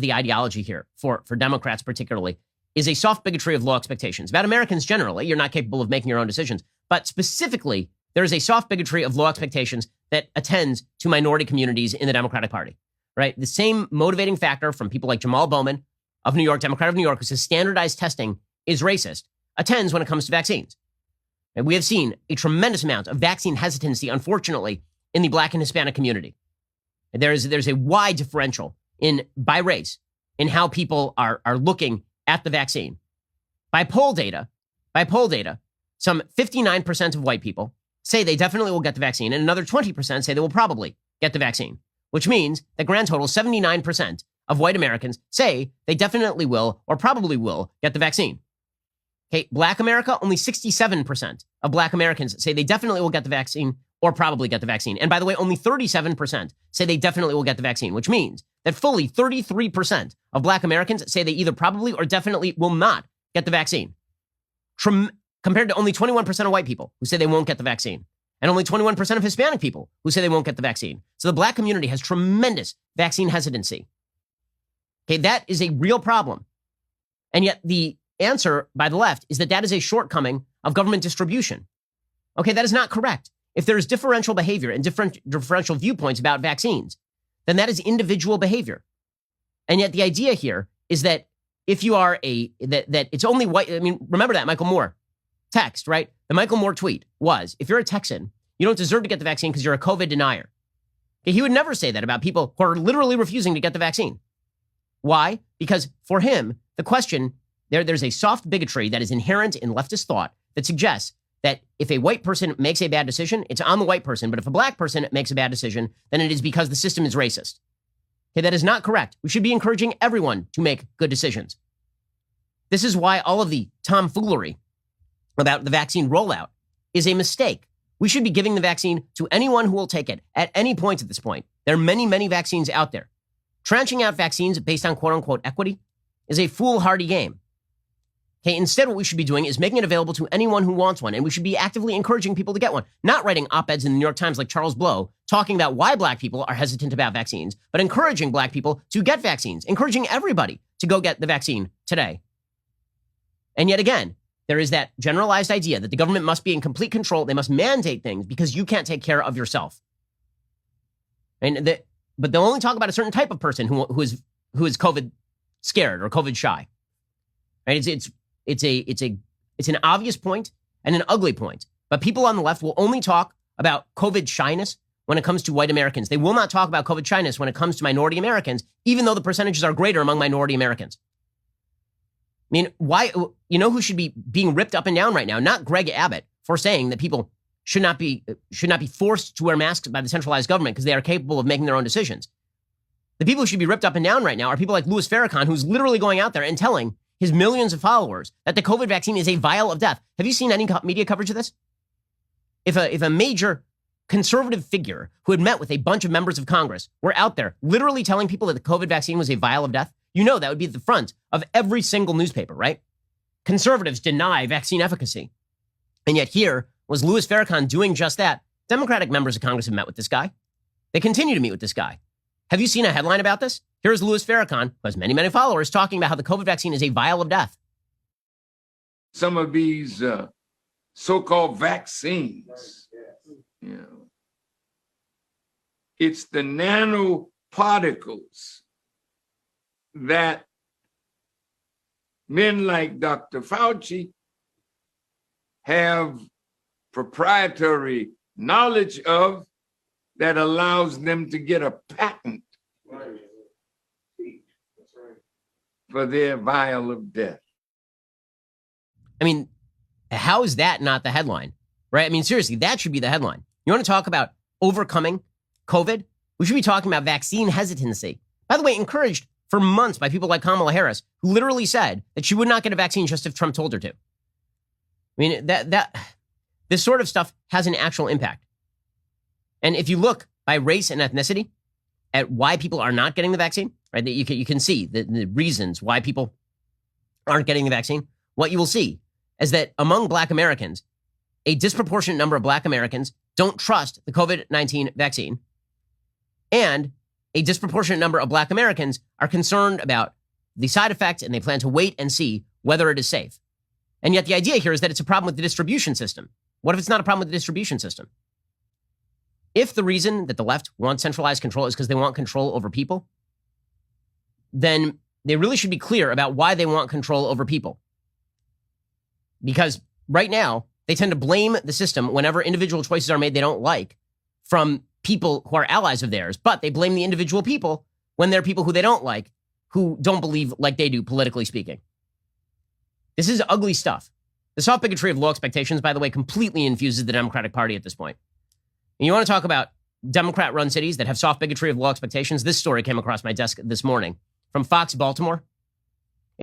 the ideology here for Democrats particularly is a soft bigotry of low expectations. About Americans generally, you're not capable of making your own decisions. But specifically, there is a soft bigotry of low expectations that attends to minority communities in the Democratic Party, right? The same motivating factor from people like Jamal Bowman of New York, Democrat of New York, who says standardized testing is racist, attends when it comes to vaccines. And we have seen a tremendous amount of vaccine hesitancy, unfortunately, in the Black and Hispanic community. And there's a wide differential by race in how people are looking at the vaccine. By poll data, some 59% of white people say they definitely will get the vaccine, and another 20% say they will probably get the vaccine, which means that grand total 79% of white Americans say they definitely will or probably will get the vaccine. Okay, Black America, only 67% of Black Americans say they definitely will get the vaccine or probably get the vaccine. And by the way, only 37% say they definitely will get the vaccine, which means that fully 33% of Black Americans say they either probably or definitely will not get the vaccine. Compared to only 21% of white people who say they won't get the vaccine, and only 21% of Hispanic people who say they won't get the vaccine. So the Black community has tremendous vaccine hesitancy. Okay, that is a real problem. And yet the answer by the left is that is a shortcoming of government distribution. Okay, that is not correct. If there is differential behavior and differential viewpoints about vaccines, then that is individual behavior. And yet the idea here is that if you are that it's only white, I mean, remember that Michael Moore text, right? The Michael Moore tweet was, if you're a Texan, you don't deserve to get the vaccine because you're a COVID denier. Okay, he would never say that about people who are literally refusing to get the vaccine. Why? Because for him, the question, there's a soft bigotry that is inherent in leftist thought that suggests that if a white person makes a bad decision, it's on the white person. But if a Black person makes a bad decision, then it is because the system is racist. Okay, that is not correct. We should be encouraging everyone to make good decisions. This is why all of the tomfoolery about the vaccine rollout is a mistake. We should be giving the vaccine to anyone who will take it at any point at this point. There are many, many vaccines out there. Tranching out vaccines based on quote-unquote equity is a foolhardy game. Okay, instead, what we should be doing is making it available to anyone who wants one, and we should be actively encouraging people to get one, not writing op-eds in the New York Times like Charles Blow, talking about why Black people are hesitant about vaccines, but encouraging Black people to get vaccines, encouraging everybody to go get the vaccine today. And yet again, there is that generalized idea that the government must be in complete control. They must mandate things because you can't take care of yourself. But they'll only talk about a certain type of person who is COVID scared or COVID shy. Right? It's an obvious point and an ugly point. But people on the left will only talk about COVID shyness when it comes to white Americans. They will not talk about COVID shyness when it comes to minority Americans, even though the percentages are greater among minority Americans. I mean, why? You know who should be being ripped up and down right now? Not Greg Abbott for saying that people should not be forced to wear masks by the centralized government because they are capable of making their own decisions. The people who should be ripped up and down right now are people like Louis Farrakhan, who's literally going out there and telling his millions of followers that the COVID vaccine is a vial of death. Have you seen any media coverage of this? If a major conservative figure who had met with a bunch of members of Congress were out there literally telling people that the COVID vaccine was a vial of death, you know that would be at the front of every single newspaper, right? Conservatives deny vaccine efficacy. And yet here was Louis Farrakhan doing just that. Democratic members of Congress have met with this guy. They continue to meet with this guy. Have you seen a headline about this? Here's Louis Farrakhan, who has many, many followers, talking about how the COVID vaccine is a vial of death. Some of these so-called vaccines, it's the nanoparticles that men like Dr. Fauci have proprietary knowledge of that allows them to get a patent for their vial of death. I mean, how is that not the headline, right? I mean, seriously, that should be the headline. You want to talk about overcoming COVID? We should be talking about vaccine hesitancy. By the way, encouraged for months by people like Kamala Harris, who literally said that she would not get a vaccine just if Trump told her to. I mean, this sort of stuff has an actual impact. And if you look by race and ethnicity at why people are not getting the vaccine, right, that you can see the reasons why people aren't getting the vaccine. What you will see is that among Black Americans, a disproportionate number of Black Americans don't trust the COVID-19 vaccine, and a disproportionate number of black Americans are concerned about the side effects and they plan to wait and see whether it is safe. And yet the idea here is that it's a problem with the distribution system. What if it's not a problem with the distribution system? If the reason that the left wants centralized control is because they want control over people, then they really should be clear about why they want control over people. Because right now, they tend to blame the system whenever individual choices are made they don't like from people who are allies of theirs, but they blame the individual people when they're people who they don't like, who don't believe like they do, politically speaking. This is ugly stuff. The soft bigotry of low expectations, by the way, completely infuses the Democratic Party at this point. And you want to talk about Democrat-run cities that have soft bigotry of low expectations? This story came across my desk this morning from Fox Baltimore.